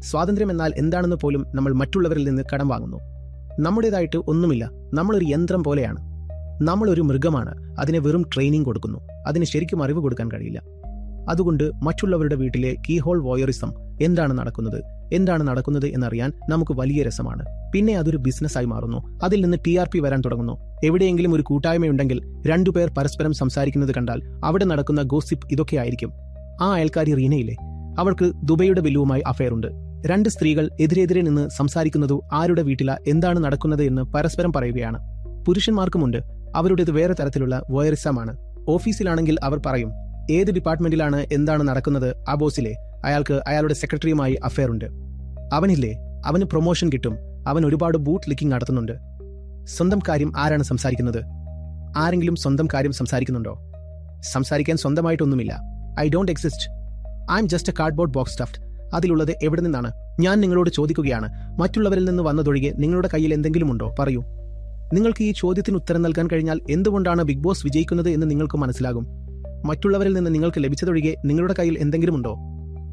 സ്വാതന്ത്ര്യം എന്നാൽ എന്താണെന്ന് പോലും നമ്മൾ മറ്റുള്ളവരിൽ നിന്ന് കടം വാങ്ങുന്നു. നമ്മുടേതായിട്ട് ഒന്നുമില്ല. നമ്മളൊരു യന്ത്രം പോലെയാണ്. നമ്മളൊരു മൃഗമാണ്. അതിനെ വെറും ട്രെയിനിങ് കൊടുക്കുന്നു. അതിന് ശരിക്കും അറിവ് കൊടുക്കാൻ കഴിയില്ല. അതുകൊണ്ട് മറ്റുള്ളവരുടെ വീട്ടിലെ കീഹോൾ വോയറിസം എന്താണ് നടക്കുന്നത് എന്നറിയാൻ നമുക്ക് വലിയ രസമാണ്. പിന്നെ അതൊരു ബിസിനസ്സായി മാറുന്നു. അതിൽ നിന്ന് TRP വരാൻ തുടങ്ങുന്നു. എവിടെയെങ്കിലും ഒരു കൂട്ടായ്മയുണ്ടെങ്കിൽ 2 പേർ പരസ്പരം സംസാരിക്കുന്നത് കണ്ടാൽ അവിടെ നടക്കുന്ന ഗോസിപ്പ് ഇതൊക്കെ ആയിരിക്കും. ആ അയൽക്കാരി റീനയില്ലേ, അവൾക്ക് ദുബൈയുടെ ബില്ലുവുമായി അഫയർ ഉണ്ട്. 2 സ്ത്രീകൾ എതിരെതിരെ നിന്ന് സംസാരിക്കുന്നതു ആരുടെ വീട്ടില എന്താണ് നടക്കുന്നത് എന്ന് പരസ്പരം പറയുകയാണ്. പുരുഷന്മാർക്കുമുണ്ട്. അവരുടേത് വേറെ തരത്തിലുള്ള വോയറിസമാണ്. ഓഫീസിലാണെങ്കിൽ അവർ പറയും, ഏത് ഡിപ്പാർട്ട്മെന്റിലാണ് എന്താണ് നടക്കുന്നത്, ആ ബോസിലെ അയാൾക്ക് അയാളുടെ സെക്രട്ടറിയുമായി അഫയർ ഉണ്ട്. അവനില്ലേ, അവന് പ്രൊമോഷൻ കിട്ടും. അവൻ ഒരുപാട് ബൂട്ട് ലിക്കിംഗ് നടത്തുന്നുണ്ട്. സ്വന്തം കാര്യം ആരാണ് സംസാരിക്കുന്നത്? ആരെങ്കിലും സ്വന്തം കാര്യം സംസാരിക്കുന്നുണ്ടോ? സംസാരിക്കാൻ സ്വന്തമായിട്ടൊന്നുമില്ല. I don't exist. I am just a cardboard box stuffed. അതിലുള്ളത് എവിടെ നിന്നാണ്? ഞാൻ നിങ്ങളോട് ചോദിക്കുകയാണ്, മറ്റുള്ളവരിൽ നിന്ന് വന്നതൊഴികെ നിങ്ങളുടെ കയ്യിൽ എന്തെങ്കിലും ഉണ്ടോ? പറയൂ. നിങ്ങൾക്ക് ഈ ചോദ്യത്തിന് ഉത്തരം നൽകാൻ കഴിഞ്ഞാൽ എന്തുകൊണ്ടാണ് ബിഗ് ബോസ് വിജയിക്കുന്നത് എന്ന് നിങ്ങൾക്ക് മനസ്സിലാകും. മറ്റുള്ളവരിൽ നിന്ന് നിങ്ങൾക്ക് ലഭിച്ചതൊഴികെ നിങ്ങളുടെ കയ്യിൽ എന്തെങ്കിലും ഉണ്ടോ?